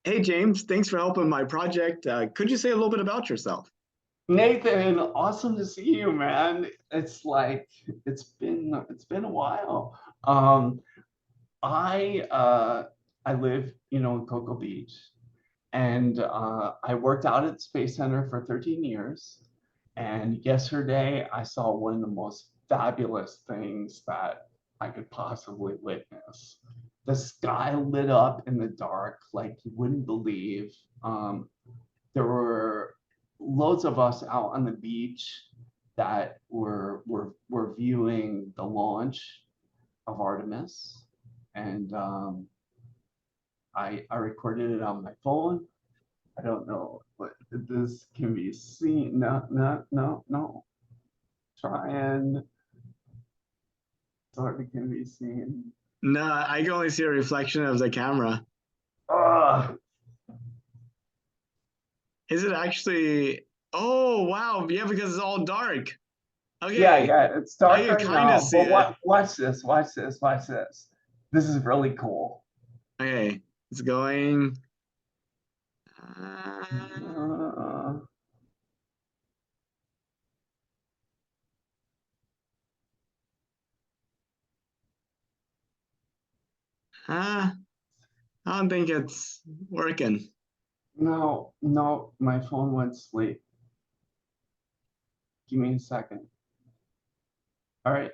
Hey James, thanks for helping my project. Could you say a little bit about yourself? Nathan, awesome to see you, man. It's like it's been a while. I live, in Cocoa Beach, and I worked out at Space Center for 13 years. And yesterday I saw one of the most fabulous things that I could possibly witness. The sky lit up in the dark like you wouldn't believe. There were loads of us out on the beach that were viewing the launch of Artemis, and I recorded it on my phone. I don't know what this can be seen. No, no, no, no. Try and so it can be seen. No, I can only see a reflection of the camera. Ah, Is it actually? Oh, wow. Yeah, because it's all dark. yeah, Okay, yeah. It's I dark can right kind of now, see but it. watch this, watch this, watch this. This is really cool. Okay, it's going. Uh, Uh, uh, I don't think it's working. no, no, my phone went sleep. Give me a second. All right.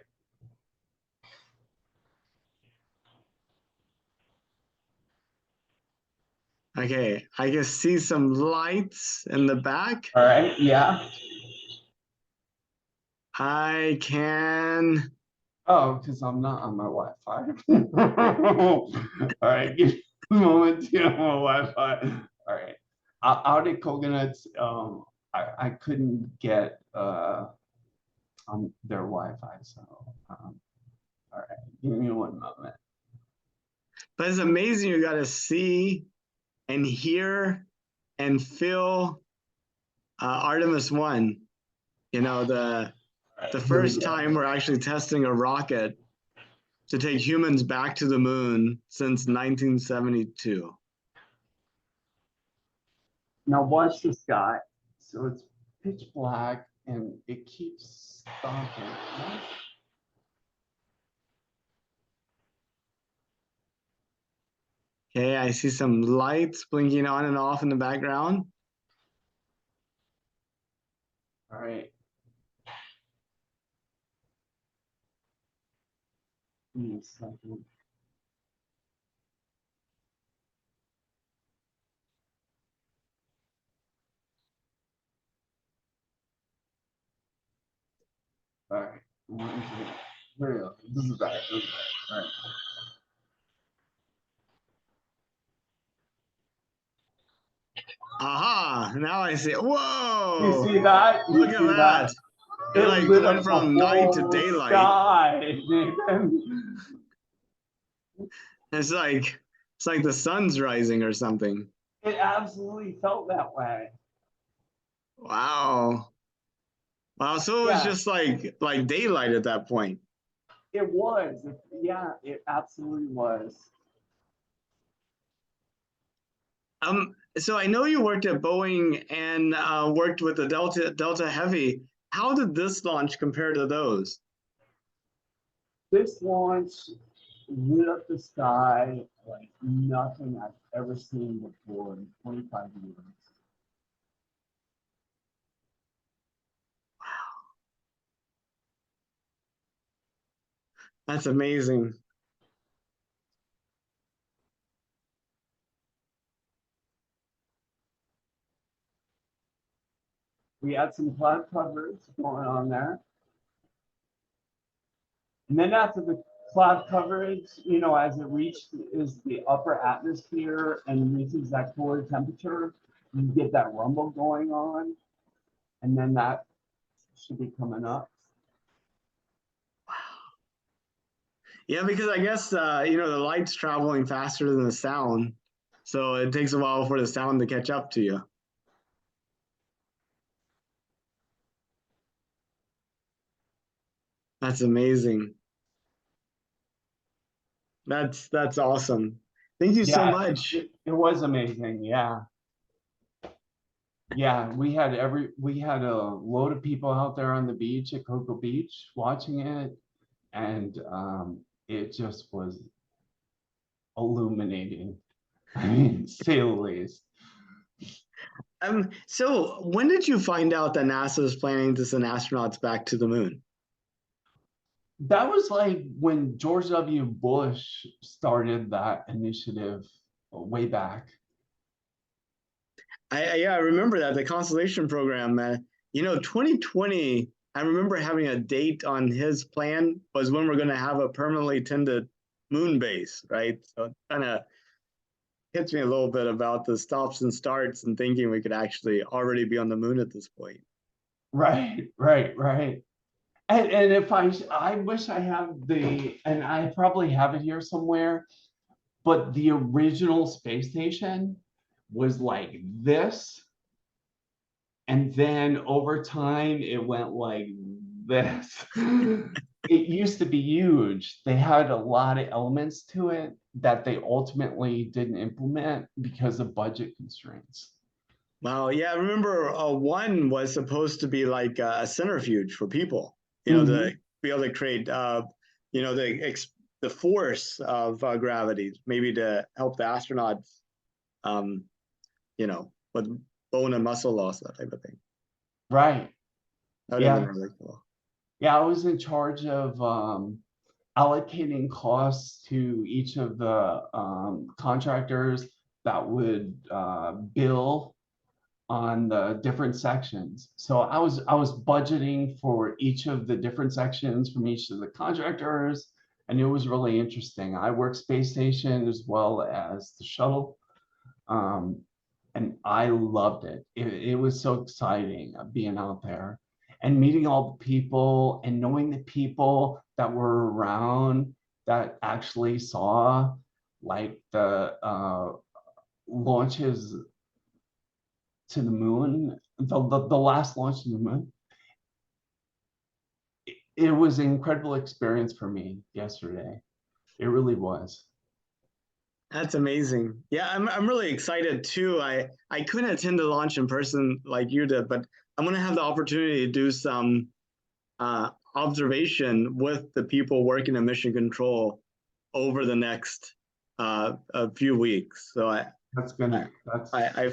Okay, I can see some lights in the back. All right. Yeah. I can. Oh, because I'm not on my Wi-Fi. All right. Give me a moment to get on my Wi-Fi. All right. Out at Coconuts, I couldn't get on their Wi-Fi. So, all right. Give me one moment. But it's amazing you got to see and hear and feel Artemis 1, All the right. Here we first go. time we're actually testing a rocket to take humans back to the moon since 1972. Now watch the sky. So it's pitch black and it keeps stopping. Okay, I see some lights blinking on and off in the background. All right. Give me a second. All right. Here we go. This is bad. This is bad. All right. Aha, now I see it. You Whoa, see that? You look at see that? that. It It like lit went up the from night to whole daylight. sky, Nathan. It's like the sun's rising or something. It absolutely felt that way. Wow. Wow, so it was Yeah, just like daylight at that point. it was. Yeah, it absolutely was. So I know you worked at Boeing and worked with the Delta Heavy. How did this launch compare to those? This launch lit up the sky like nothing I've ever seen before in 25 years. That's amazing. We had some cloud coverage going on there. And then after the cloud coverage, as it reached is the upper atmosphere and reaches that cooler temperature, you get that rumble going on, and then that should be coming up. Yeah, because I guess the light's traveling faster than the sound, so it takes a while for the sound to catch up to you. That's amazing. That's awesome. Thank you so Yeah, much. it was amazing. Yeah. Yeah, we had a load of people out there on the beach at Cocoa Beach watching it, and it just was illuminating. I mean, to say the least. So when did you find out that NASA is planning to send astronauts back to the moon? That was like when George W. Bush started that initiative way back. Yeah, I remember that the Constellation program. 2020. I remember having a date on his plan was when we're going to have a permanently tended moon base, right? So it kind of hits me a little bit about the stops and starts and thinking we could actually already be on the moon at this point. Right, right, right. And if I wish I have and I probably have it here somewhere, but the original space station was like this. And then over time, it went like this. It used to be huge. They had a lot of elements to it that they ultimately didn't implement because of budget constraints. Wow, yeah, I remember one was supposed to be like a centrifuge for people, to Mhm. be able to create, the force of gravity, maybe to help the astronauts, um, with bone and muscle loss, that type of thing. Right. That would have been Yeah. really cool. Yeah, I was in charge of allocating costs to each of the contractors that would bill on the different sections. So I was budgeting for each of the different sections from each of the contractors, and it was really interesting. I worked space station as well as the shuttle, um, and I loved it. It was so exciting being out there and meeting all the people and knowing the people that were around that actually saw like the launches to the moon, the last launch to the moon. It was an incredible experience for me yesterday. It really was. That's amazing. Yeah, I'm really excited too. I couldn't attend the launch in person like you did, but I'm gonna have the opportunity to do some observation with the people working in mission control over the next a few weeks. So That's I gonna, that's, I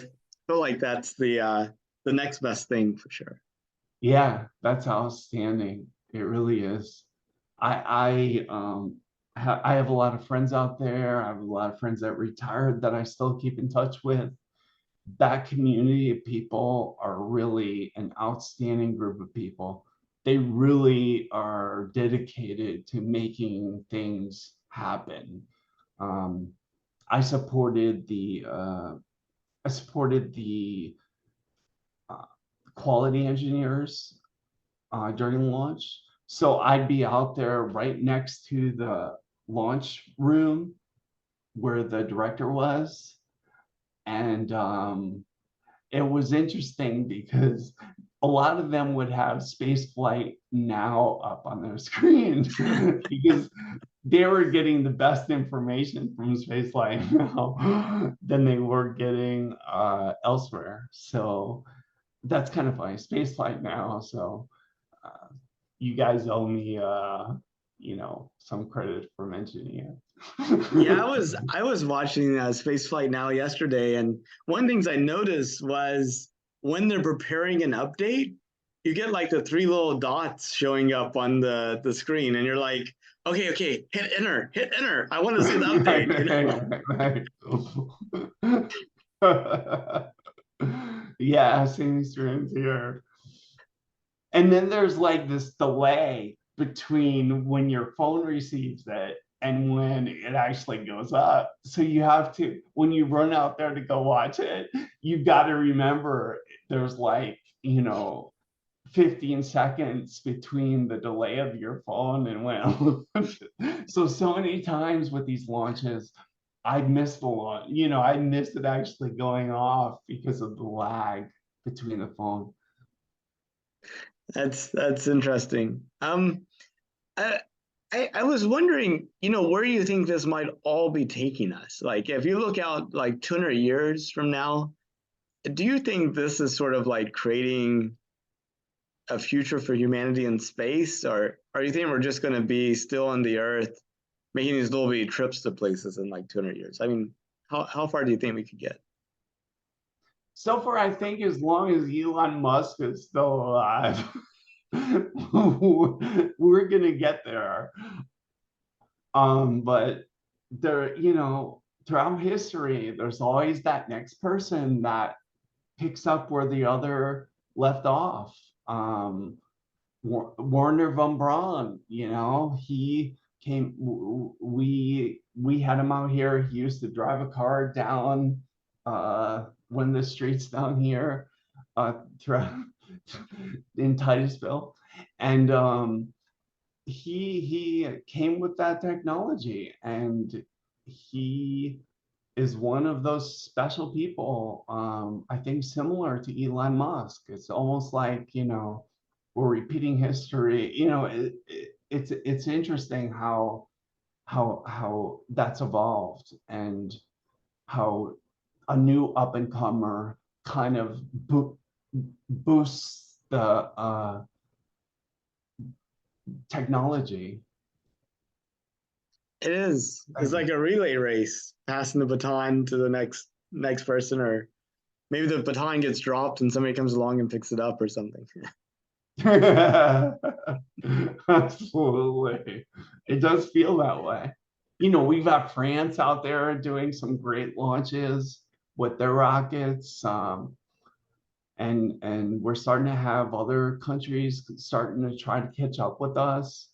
feel like that's the next best thing for sure. yeah, that's outstanding. It really is. I have a lot of friends out there. I have a lot of friends that retired that I still keep in touch with. That community of people are really an outstanding group of people. They really are dedicated to making things happen. Um, I supported the uh, quality engineers during launch. So I'd be out there right next to the launch room where the director was, and it was interesting because a lot of them would have space flight now up on their screen because they were getting the best information from spaceflight now than they were getting elsewhere. So that's kind of funny. Spaceflight now, so uh, you guys owe me some credit for mentioning Yeah, it. I was watching Spaceflight Now yesterday, and one of the things I noticed was when they're preparing an update, you get like the three little dots showing up on the screen, and you're like, okay, hit enter. I want to see the update. Yeah, same experience here. And then there's like this delay between when your phone receives it and when it actually goes up. So you have to, when you run out there to go watch it, you've got to remember there's 15 seconds between the delay of your phone and when. So many times with these launches, I missed the launch. I missed it actually going off because of the lag between the phone. That's interesting. I was wondering, where you think this might all be taking us? Like, if you look out like 200 years from now, do you think this is sort of like creating a future for humanity in space, or you think we're just going to be still on the Earth, making these little bitty trips to places in like 200 years? I mean, how far do you think we could get? So far, I think as long as Elon Musk is still alive, we're gonna get there. But there, throughout history, there's always that next person that picks up where the other left off. Warner von Braun, he came. We had him out here. He used to drive a car down one of the streets down here throughout in Titusville, and he came with that technology, and he is one of those special people. I think similar to Elon Musk. It's almost like we're repeating history. It's interesting how that's evolved, and how a new up and comer kind of boosts the technology. It is. It's like a relay race, passing the baton to the next person, or maybe the baton gets dropped and somebody comes along and picks it up or something. Absolutely. It does feel that way. We've got France out there doing some great launches with their rockets. And we're starting to have other countries starting to try to catch up with us.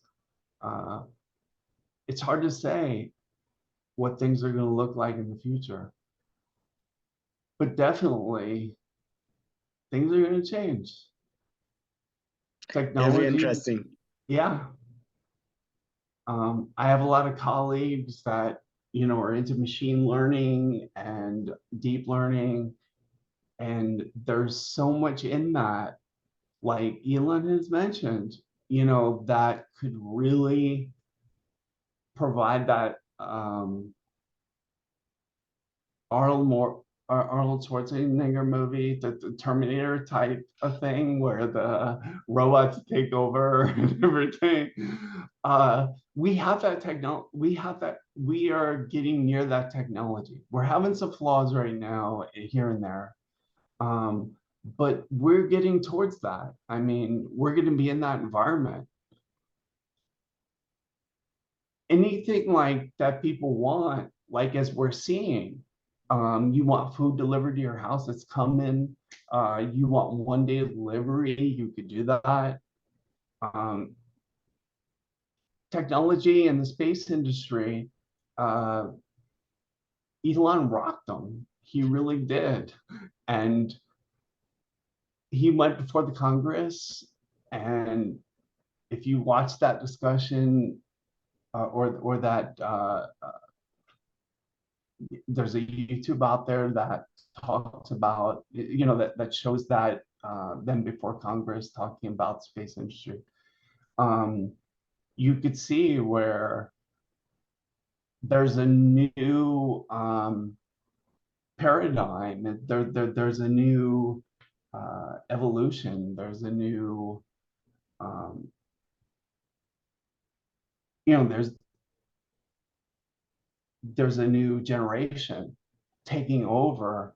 Uh, it's hard to say what things are going to look like in the future, but definitely things are going to change. It'll be Technology, interesting. yeah. I have a lot of colleagues that are into machine learning and deep learning, and there's so much in that, like Elon has mentioned, that could really provide that Arnold Moore Arnold Schwarzenegger movie, the Terminator type of thing, where the robots take over and everything. We have that technology. We are getting near that technology. We're having some flaws right now, here and there, but we're getting towards that. I mean, we're going to be in that environment. Anything like that people want, like as we're seeing, you want food delivered to your house, it's coming. You want 1 day delivery, you could do that. Technology and the space industry, Elon rocked them. He really did. And he went before the Congress, and if you watch that discussion, or that there's a YouTube out there that talks about, that shows that them before Congress talking about space industry. You could see where there's a new paradigm. There's a new evolution. There's a new there's a new generation taking over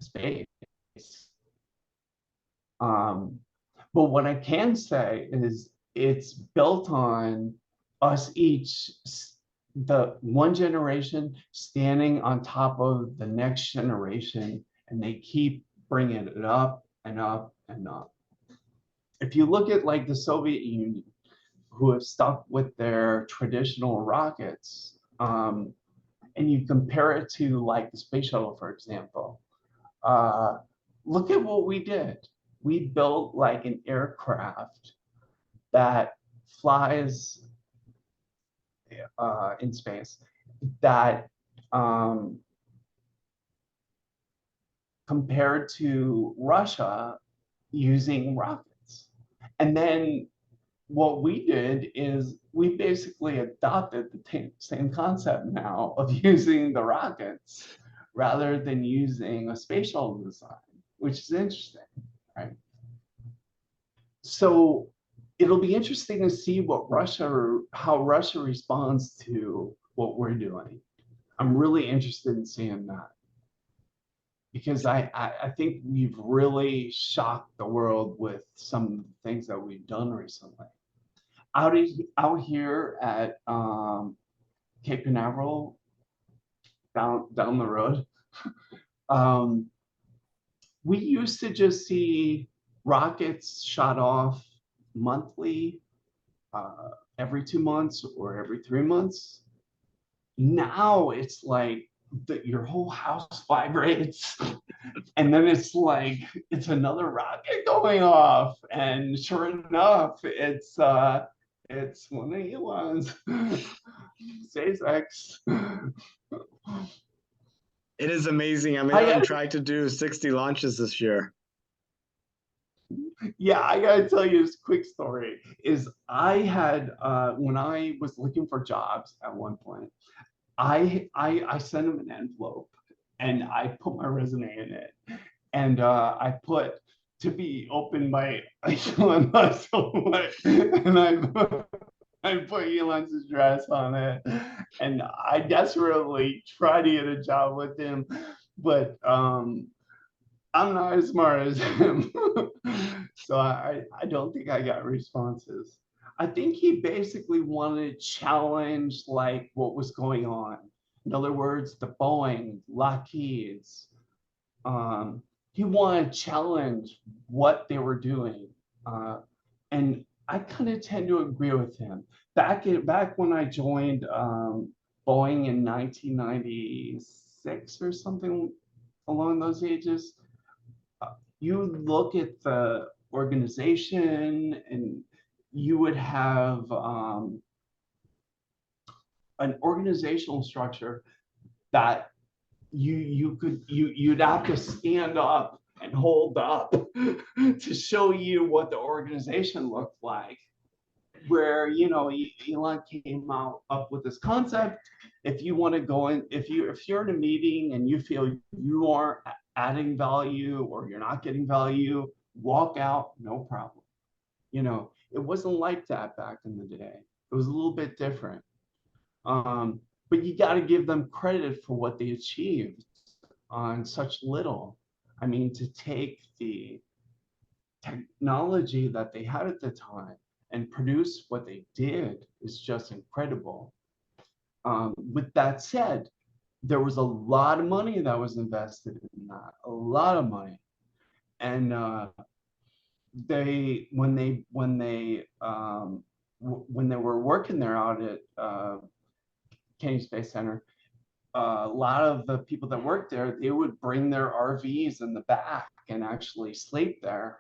space. But what I can say is it's built on us each, the one generation standing on top of the next generation, and they keep bringing it up and up and up. If you look at like the Soviet Union, who have stuck with their traditional rockets, and you compare it to like the space shuttle, for example, look at what we did. We built like an aircraft that flies in space, that compared to Russia using rockets. And then what we did is we basically adopted the same concept now of using the rockets rather than using a space shuttle design, which is interesting, right? So it'll be interesting to see how Russia responds to what we're doing. I'm really interested in seeing that because I think we've really shocked the world with some of the things that we've done recently. Out here at Cape Canaveral, down the road, um, we used to just see rockets shot off monthly, every 2 months or every 3 months. Now it's like your whole house vibrates, and then it's like it's another rocket going off, and sure enough, it's one of Elon's SpaceX. It is amazing. I mean, I Elon tried to do 60 launches this year. Yeah, I gotta tell you this quick story. Is I had when I was looking for jobs at one point, I sent him an envelope and I put my resume in it, and I put to be opened by Elon Musk, and I put Elon's address on it, and I desperately tried to get a job with him, but I'm not as smart as him. So I don't think I got responses. I think he basically wanted to challenge like what was going on. In other words, the Boeing, Lockheed's, he wanted to challenge what they were doing. And I kind of tend to agree with him. Back when I joined Boeing in 1996 or something along those ages, you look at the organization and you would have an organizational structure that you'd have to stand up and hold up to show you what the organization looked like, where Elon came up with this concept. If you want to go in, if you're in a meeting and you feel you aren't adding value or you're not getting value, walk out, no problem. It wasn't like that back in the day. It was a little bit different. But you got to give them credit for what they achieved on such little. I mean, to take the technology that they had at the time and produce what they did is just incredible. With that said, there was a lot of money that was invested in that, a lot of money, and when they were working there out at Kennedy Space Center, a lot of the people that worked there, they would bring their RVs in the back and actually sleep there,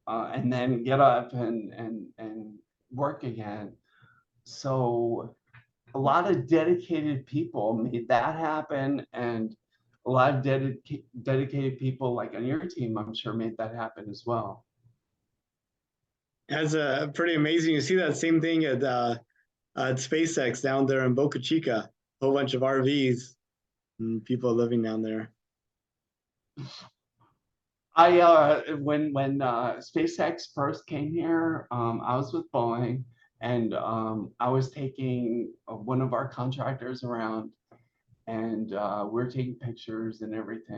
and then get up and work again. So a lot of dedicated people made that happen, and a lot of dedicated people like on your team, I'm sure, made that happen as well. That's pretty amazing. You see that same thing at SpaceX down there in Boca Chica, a whole bunch of RVs and people living down there. When SpaceX first came here, I was with Boeing, and I was taking one of our contractors around, and we're taking pictures and everything.